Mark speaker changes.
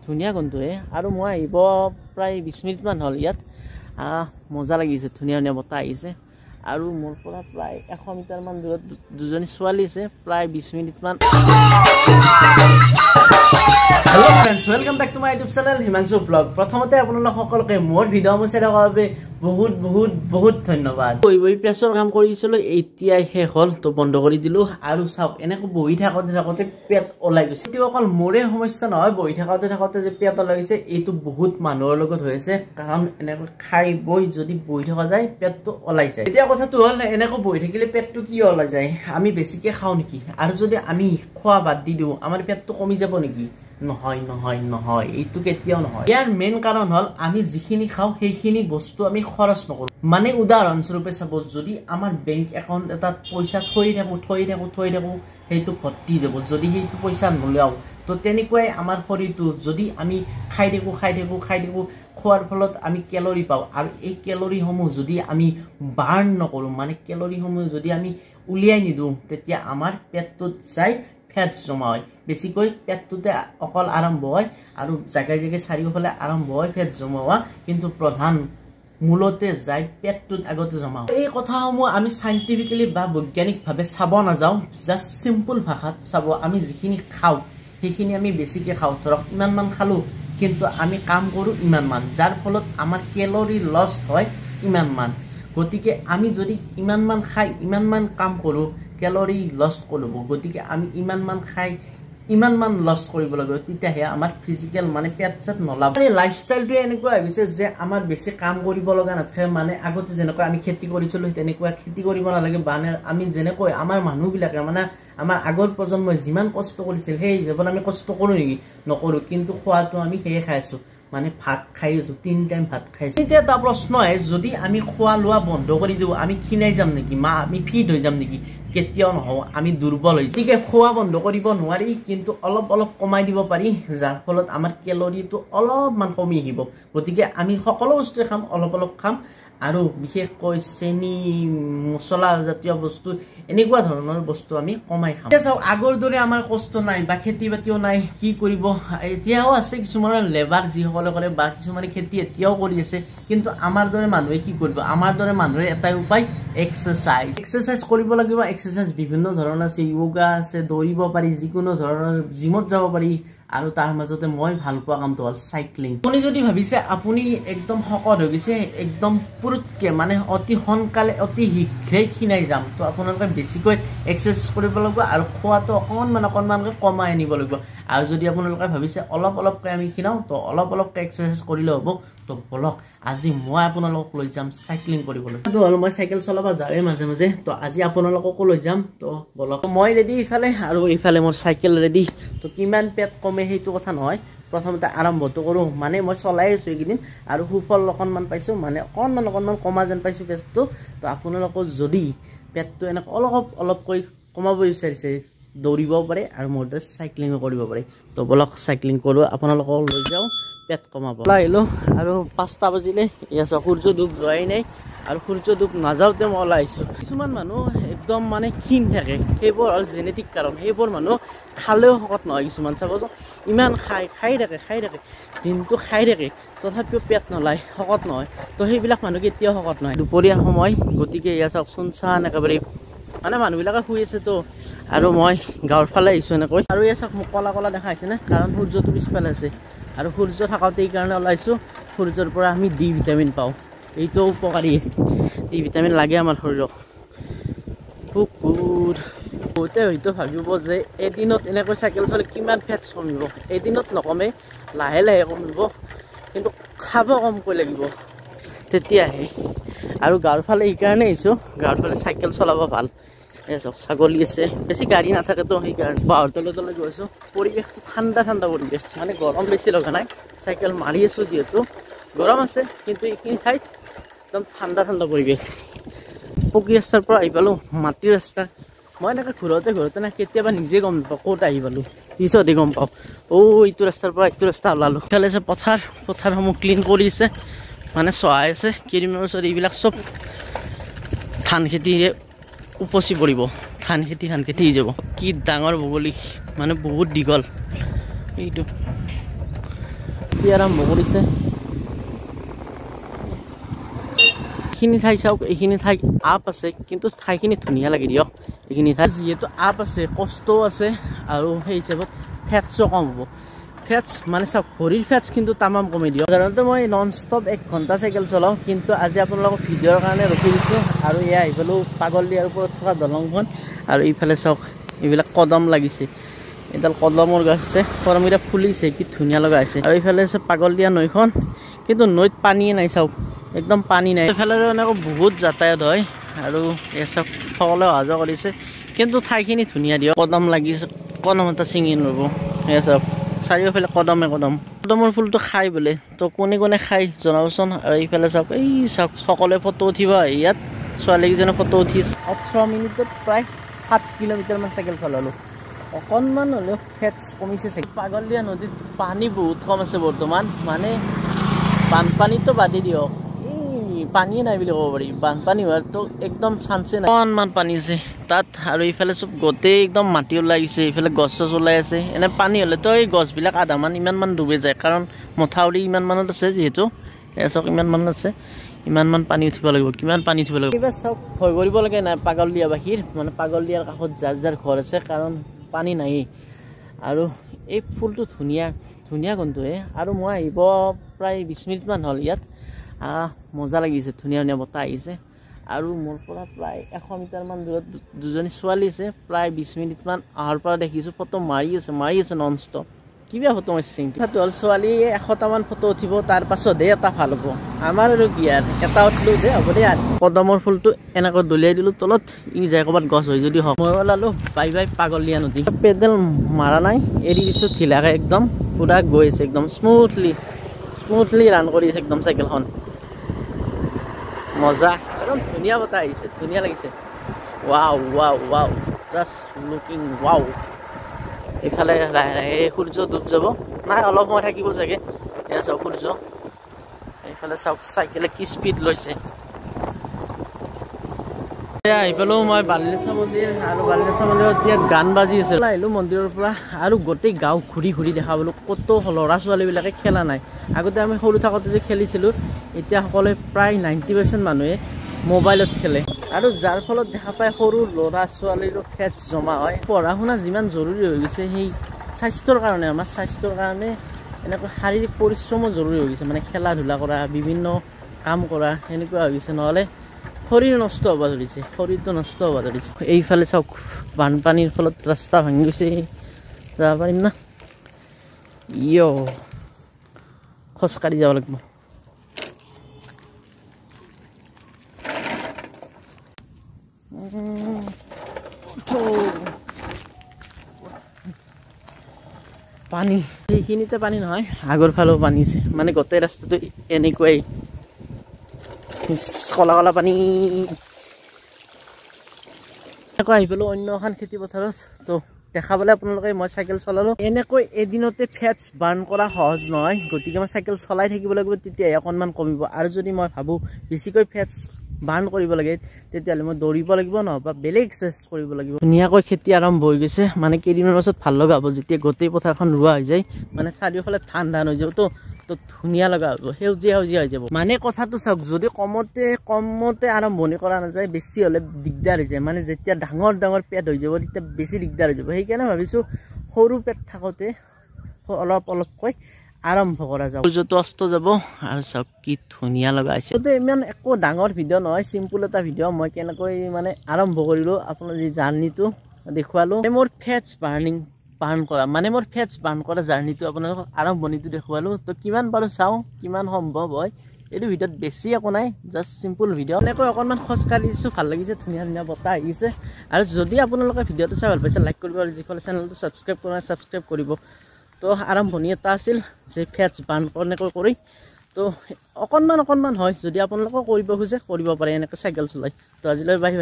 Speaker 1: ধুনীয়া কোনটোৱে আৰু মই আহিব প্ৰায় 20 মিনিটমান হ'ল ইয়াত মজা লাগিছে ধুনীয়া ধুনীয়া বতাহ আহিছে আৰু মোৰ পৰা প্ৰায় 100 মিটাৰমান দূৰত দুজনী ছোৱালী আছে প্ৰায় 20 মিনিটমান Hello friends, welcome back to my YouTube channel Himanshu Vlog. প্ৰথমতে আপোনালোক সকলোকে মোৰ ভিডিঅ' মই চাই থকাৰ বাবে বহুত ধন্যবাদ। বহি প্ৰেছৰ কাম কৰিছিলো এতিয়াই শেষ হ'ল তো বন্ধ কৰি দিলো আৰু চাওক এনেকৈ বহি থাকোতে পেট ওলাই গৈছে। এটো অকল মোৰে সমস্যা নহয় বহি থাকোতে যে পেট ওলাই গৈছে এইটো বহুত মানুহৰ লগত হৈ আছে কাৰণ এনেকৈ খাই বই যদি বহি থকা যায় পেটটো ওলাই যায়। এতিয়া কথাটো হ'ল এনেকৈ বহি থাকিলে পেটটো কি ওলাই যায় আমি বেছিকৈ খাও নেকি আৰু যদি আমি খোৱা বাদ দি দিও আমাৰ পেটটো কমি যাব নেকি নহয় এইটো কেতিয়াও নহয় ইয়াৰ মেইন কাৰণ হল আমি যিখিনি খাও সেইখিনি বস্তু আমি খৰচ নকৰো মানে উদাহৰণস্বৰূপে চাব যদি আমাৰ বেংক একাউণ্ট এটা পইচা থৈ থাকো সেইটো ভৰ্তি যাব যদি সেইটো পইচা নলাও তো তেনেকুৱাই আমাৰ শৰীৰটো যদি আমি খাই থাকো খোৱাৰ ফলত আমি কেলৰি পাওঁ আৰু এই কেলৰিসমূহ যদি আমি বাৰ্ণ নকৰো মানে কেলৰিসমূহ যদি আমি উলিয়াই নিদিওঁ তেতিয়া আমাৰ পেটটোত যায় ফেট জমা হয় বেছিকৈ পেটটোতে অকল আৰম্ভ হয় আৰু জাগায় চাৰিওফালে আৰম্ভ হয় ফেট জমা হোৱা কিন্তু প্ৰধান মূলতে যায় পেটটোত আগতে জমা হয় এই কথাসমূহ আমি সাইন্টিফিক্যালি বা বৈজ্ঞানিকভাৱে চাব নাযাওঁ জাস্ট সিম্পল ভাষাত চাব আমি যিখিনি খাওঁ সেইখিনি আমি বেছিকৈ খাওঁ ধৰক ইমানমান খালো কিন্তু আমি কাম কৰোঁ ইমানমান যাৰ ফলত আমাৰ কেলৰি লছ হয় ইমানমান গতিকে আমি যদি ইমানমান খাই ইমানমান কাম কৰোঁ কেলৰি লছ কৰিব গতিকে আমি ইমানমান লছ কৰিব লাগিব তেতিয়াহে আমাৰ ফিজিক্যাল মানে পেট চেট নলাব এই লাইফষ্টাইলটো এনেকুৱা হৈ গৈছে যে আমাৰ বেছি কাম কৰিব লগা নাথাকে মানে আগতে যেনেকৈ আমি খেতি কৰিছিলো তেনেকুৱা খেতি কৰিব নালাগে মানে আমি যেনেকৈ আমাৰ মানুহবিলাকে মানে আমাৰ আগৰ প্ৰজন্মই যিমান কষ্ট কৰিছিল সেই হিচাপত আমি কষ্ট কৰো নেকি নকৰো কিন্তু খোৱাটো আমি সেয়ে খাই আছো মানে ভাত খাই আছো 3 টাইম ভাত খাইছো এতিয়া এটা প্ৰশ্ন আহে যদি আমি খোৱা লোৱা বন্ধ কৰি দিও আমি খিনাই যাম নেকি আমি ফিট হৈ যাম নেকি কেতিয়াও নহও আমি দুৰ্বল হৈ যাম খোৱা বন্ধ কৰিব নোৱাৰি কিন্তু অলপ কমাই দিব পাৰি যাৰ ফলত আমাৰ কেলৰিটো অলপমান কমি আহিব গতিকে আমি সকলো বস্তু খাম অলপ খাম আৰু বিশেষকৈ চেনি মছলা জাতীয় বস্তু এনেকুৱা ধৰণৰ বস্তু আমি কমাই খাম এতিয়া চাও আগৰ দৰে আমাৰ কষ্ট নাই বা খেতি বাতিও নাই কি কৰিব এতিয়াও আছে কিছুমান লেবাৰ যিসকলে কৰে বা কিছুমানে খেতি এতিয়াও কৰি আছে কিন্তু আমাৰ দৰে মানুহে কি কৰিব আমাৰ দৰে মানুহৰ এটাই উপায় এক্সাৰসাইজ কৰিব লাগিব এক্সাৰসাইজ বিভিন্ন ধৰণৰ আছে যোগা আছে দৌৰিব পাৰি যিকোনো ধৰণৰ জিমত যাব পাৰি আৰু তাৰ মাজতে মই ভাল পোৱা কামটো হ'ল সাইক্লিং আপুনি যদি ভাবিছে আপুনি একদম শকত হৈ গৈছে একদম পুৰুতকে মানে অতি সোনকালে অতি শীঘ্ৰে খিনাই যাম তো আপোনালোকে বেছিকৈ এক্সাৰসাইজ কৰিব লাগিব আৰু খোৱাটো অকণমানকৈ কমাই আনিব লাগিব আৰু যদি আপোনালোকে ভাবিছে অলপকৈ আমি খিনাও তো অলপকৈ এক্সাৰসাইজ কৰিলে হ'ব তো বলক আজি মই আপোনালোকক লৈ যাম সাইক্লিং কৰিবলৈ তো হ'ল মই সাইকেল চলাব যাওঁৱে মাজে তো আজি আপোনালোককো লৈ যাম তো বলক মই ৰেডি ইফালে আৰু ইফালে মোৰ সাইকেল ৰেডি তো কিমান পেট কমে সেইটো কথা নহয় প্ৰথমতে আৰম্ভটো কৰো মানে মই চলাই আছো এইকেইদিন আৰু সুফল অকণমান পাইছো মানে অকণমান কমা যেন পাইছো পেটটো তো আপোনালোকৰ যদি পেটটো এনে অলপকৈ কমাব বিচাৰিছে দৌৰিব পাৰে আৰু মোৰ দৰে সাইক্লিং কৰিব পাৰে তো বলক সাইক্লিং কৰো আপোনালোকক লৈ যাওঁ পেট কমাব আহিলো আৰু 5টা বাজিলে ইয়া সূৰ্য ডুব যোৱাই নাই আৰু সূৰ্য ডুব নাযাওঁতে মই ওলাইছো কিছুমান মানুহ একদম মানে ক্ষীণ থাকে সেইবোৰ হ'ল জেনেটিক কাৰণ সেইবোৰ মানুহ খালেও শকত নহয় কিছুমান চাবচোন ইমান খাই থাকে দিনটো খাই থাকে তথাপিও পেট নলায় শকত নহয় তো সেইবিলাক মানুহ কেতিয়াও শকত নহয় দুপৰীয়া সময় গতিকে ইয়া চাওকচোন চান একেবাৰে মানে মানুহবিলাকে শুই আছে তো আৰু মই গাঁৱৰ ফালে আহিছো এনেকৈ আৰু ইয়া চাওক মোক কলা দেখা হৈছে না কাৰণ সূৰ্যটো পিছফালে আছে আৰু সূৰ্য থাকোঁতে এইকাৰণে ওলাইছো সূৰ্যৰ পৰা আমি ডি ভিটামিন পাওঁ এইটো উপকাৰী ডি ভিটামিন লাগে আমাৰ শৰীৰক বহুতে হয়তো ভাবিব যে এদিনত এনেকৈ চাইকেল চলে কিমান ফেট কমিব এদিনত নকমে লাহে কমিব কিন্তু খাব কমকৈ লাগিব তেতিয়াহে আৰু গাঁৱৰ ফালে এইকাৰণে আহিছোঁ গাঁৱৰ ফালে চাইকেল চলাব ভাল চাওক ছাগলী আছে বেছি গাড়ী নাথাকে তো সেইকাৰণে বাহৰ তলে গৈছোঁ পৰিৱেশটো ঠাণ্ডা পৰিৱেশ মানে গৰম বেছি লগা নাই চাইকেল মাৰি আছোঁ যিহেতু গৰম আছে কিন্তু এইখিনি ঠাইত একদম ঠাণ্ডা পৰিৱেশ পকী ৰাস্তাৰ পৰা আহি পালোঁ মাটিৰ ৰাস্তা মই এনেকৈ ঘূৰোতে না কেতিয়াবা নিজে গম নাপাওঁ ক'ত আহি পালোঁ পিছতহে গম পাওঁ এইটো ৰাস্তাৰ পৰা এইটো ৰাস্তা ওলালোঁ ইফালে আছে পথাৰসমূহ ক্লিন কৰিছে মানে চহাই আছে কেইদিনমানৰ পিছত এইবিলাক চব ধান খেতিৰে উপচি পৰিব ধান খেতি হৈ যাব কি ডাঙৰ ভৌগোলিক মানে বহুত দীঘল এইটো খেতি আৰম্ভ কৰিছে এইখিনি ঠাই চাওক এইখিনি ঠাই আপ আছে কিন্তু ঠাইখিনি ধুনীয়া লাগে দিয়ক এইখিনি ঠাই যিহেতু আপ আছে কষ্টও আছে আৰু সেই হিচাপত ফেটছো কম হ'ব ফেটছ মানে চাওক ভৰিৰ ফেটছ কিন্তু তামাম কমি দিয়ক সাধাৰণতে মই নন ষ্টপ 1 ঘণ্টা চাইকেল চলাওঁ কিন্তু আজি আপোনালোকক ভিডিঅ'ৰ কাৰণে ৰখি দিছোঁ আৰু এয়া আহিপালো পাগলদিয়াৰ ওপৰত থকা দলংখন আৰু ইফালে চাওক এইবিলাক কদম লাগিছে এডাল কদমৰ গছ আছে কৰমিৰা ফুলিছে কি ধুনীয়া লগা আছে আৰু ইফালে আছে পাগলদিয়া নৈখন কিন্তু নৈত পানীয়ে নাই চাওক একদম পানী নাই ইফালে এনেকৈ বহুত যাতায়াত হয় আৰু এই চাওক সকলোৱে অহা যোৱা কৰিছে কিন্তু ঠাইখিনি ধুনীয়া দিয়ক কদম লাগিছে কদম এটা ছিঙি নৰব এই চাওক চাৰিওফালে কদমে কদম কদমৰ ফুলটো খাই বোলে তো কোনে কোনে খাই জনাবচোন আৰু এইফালে চাওক এই চাওক সকলোৱে ফটো উঠিব ইয়াত ছোৱালীকেইজনে ফটো উঠিছে 18 মিনিটত প্ৰায় 7 কিলোমিটাৰমান চাইকেল চলালোঁ অকণমান হ'লেও ফেটছ কমিছে চাগে পাগলদিয়া নদীত পানী বহুত কম আছে বৰ্তমান মানে বানপানীটো বাদে দিয়ক এই পানীয়ে নাই বুলি ক'ব পাৰি বানপানী হোৱাৰতো একদম চান্সে নাই অকণমান পানী আছে তাত আৰু এইফালে চব গোটেই একদম মাটি ওলাইছে এইফালে গছ চছ ওলাই আছে এনে পানী হ'লেতো এই গছবিলাক আধামান ইমানমান ডুবে যায় কাৰণ মথাউৰি ইমানমানত আছে যিহেতু চাওক ইমানমান আছে ইমানমান পানী উঠিব লাগিব কিমান পানী উঠিব লাগিব এইবাৰ চাওক ভয় কৰিব লাগে নাই পাগলদিয়াবাসীৰ মানে পাগলদিয়াৰ কাষত যাৰ যাৰ ঘৰ আছে কাৰণ পানী নাই আৰু এই ফুলটো ধুনীয়া ধুনীয়া গন্ধয়ে আৰু মই আহিব প্ৰায় 20 মিনিটমান হ'ল ইয়াত মজা লাগিছে ধুনীয়া ধুনীয়া বতাহ আহিছে আৰু মোৰ পৰা প্ৰায় 100 মিটাৰমান দূৰত দুজনী ছোৱালী আছে প্ৰায় 20 মিনিটমান অহাৰ পৰা দেখিছোঁ ফটো মাৰি আছে নন ষ্টপ কিবা ফটো মাৰিছে সেইটো হ'ল ছোৱালী 100টামান ফটো উঠিব তাৰ পাছতহে এটা ভাল হ'ব আমাৰ আৰু কি আৰু এটা উঠিলোঁ দে হ'ব দে আৰু কদমৰ ফুলটো এনেকৈ দলিয়াই দিলোঁ তলত ই যায় ক'ৰবাত গছ হয় যদি হওক মই ওলালোঁ বাই বাই পাগলদিয়া নদী পেডেল মাৰা নাই এৰি দিছোঁ ঢিলাকৈ একদম পুৰা গৈ আছে একদম স্মুথলি ৰান কৰি আছে একদম চাইকেলখন মজা একদম ধুনীয়া বতাহ আহিছে ধুনীয়া লাগিছে ৱাও জাষ্ট লুকিং ৱাও এইফালে লাহে লাহে সূৰ্য ডুব যাব নাই অলপ সময় থাকিব চাগে এয়া চাওক সূৰ্য এইফালে চাওক চাইকেলে কি স্পীড লৈছে আহি পালোঁ মই বালিনেচা মন্দিৰ আৰু বালিনেচা মন্দিৰত এতিয়া গান বাজি আছে আহিলোঁ মন্দিৰৰ পৰা আৰু গোটেই গাঁও ঘূৰি দেখা পালোঁ ক'তো ল'ৰা ছোৱালীবিলাকে খেলা নাই আগতে আমি সৰু থাকোঁতে যে খেলিছিলোঁ এতিয়া সকলোৱে প্ৰায় 90% মানুহে মোবাইলত খেলে আৰু যাৰ ফলত দেখা পায় সৰু ল'ৰা ছোৱালীৰো ফেটছ জমা হয় পঢ়া শুনা যিমান জৰুৰী হৈ গৈছে সেই স্বাস্থ্যৰ কাৰণে আমাৰ স্বাস্থ্যৰ কাৰণে এনেকৈ শাৰীৰিক পৰিশ্ৰমো জৰুৰী হৈ গৈছে মানে খেলা ধূলা কৰা বিভিন্ন কাম কৰা এনেকুৱা হৈ গৈছে নহ'লে শৰীৰ নষ্ট হ'ব ধৰিছে শৰীৰটো নষ্ট হ'ব ধৰিছে এইফালে চাওক বানপানীৰ ফলত ৰাস্তা ভাঙি গৈছে যাব পাৰিম না খোজকাঢ়ি যাব লাগিব পানী এইখিনিতে পানী নহয় আগৰ ফালেও পানী আছে মানে গোটেই ৰাস্তাটো এনেকুৱাই কলা কলা পানী এনেকৈ আহি পেলো অন্য এখন খেতি পথাৰত তো দেখা পালে আপোনালোকে মই চাইকেল চলালোঁ এনেকৈ এদিনতে ফেটছ বাৰ্ণ কৰা সহজ নহয় গতিকে মই চাইকেল চলাই থাকিব লাগিব তেতিয়াহে অকণমান কমিব আৰু যদি মই ভাবোঁ বেছিকৈ ফেটছ বাৰ্ণ কৰিব লাগে তেতিয়াহ'লে মই দৌৰিব লাগিব নহবা বেলেগ এক্সাৰচাইজ কৰিব লাগিব ধুনীয়াকৈ খেতি আৰম্ভ হৈ গৈছে মানে কেইদিনৰ পাছত ভাল লগা হ'ব যেতিয়া গোটেই পথাৰখন ৰোৱা হৈ যায় মানে চাৰিওফালে ধান হৈ যাব তো ধুনীয়া লগা হ'ব সেউজীয়া হৈ যাব মানে কথাটো চাওক যদি কমতে আৰম্ভণি কৰা নাযায় বেছি হ'লে দিগদাৰ হৈ যায় মানে যেতিয়া ডাঙৰ পেট হৈ যাব তেতিয়া বেছি দিগদাৰ হৈ যাব সেইকাৰণে ভাবিছোঁ সৰু পেট থাকোঁতে অলপকৈ আৰম্ভ কৰা যাওক সূৰ্যটো অস্ত যাব আৰু চাওক কি ধুনীয়া লগা হৈছে তো ইমান একো ডাঙৰ ভিডিঅ' নহয় চিম্পুল এটা ভিডিঅ' মই কেনেকৈ মানে আৰম্ভ কৰিলোঁ আপোনাৰ যি জাৰ্ণিটো দেখুৱালোঁ মোৰ ফেটছ বাৰ্ণ কৰা মানে মোৰ ফেটছ বাৰ্ণ কৰা জাৰ্ণিটো আপোনালোকক আৰম্ভণিটো দেখুৱালোঁ তো কিমান পাৰোঁ চাওঁ কিমান সম্ভৱ হয় এইটো ভিডিঅ'ত বেছি একো নাই জাষ্ট চিম্পুল ভিডিঅ' এনেকৈ অকণমান খোজকাঢ়িছোঁ ভাল লাগিছে ধুনীয়া বতাহ আহিছে আৰু যদি আপোনালোকে ভিডিঅ'টো চাই ভাল পাইছে লাইক কৰিব আৰু যিসকলে চেনেলটো ছাবস্ক্ৰাইব কৰিব তো আৰম্ভণি এটা আছিল যে ফেটছ বাৰ্ণ কেনেকৈ কৰি তো অকণমান হয় যদি আপোনালোকে কৰিব খোজে কৰিব পাৰে এনেকৈ চাইকেল চলাই তো আজিলৈ বাই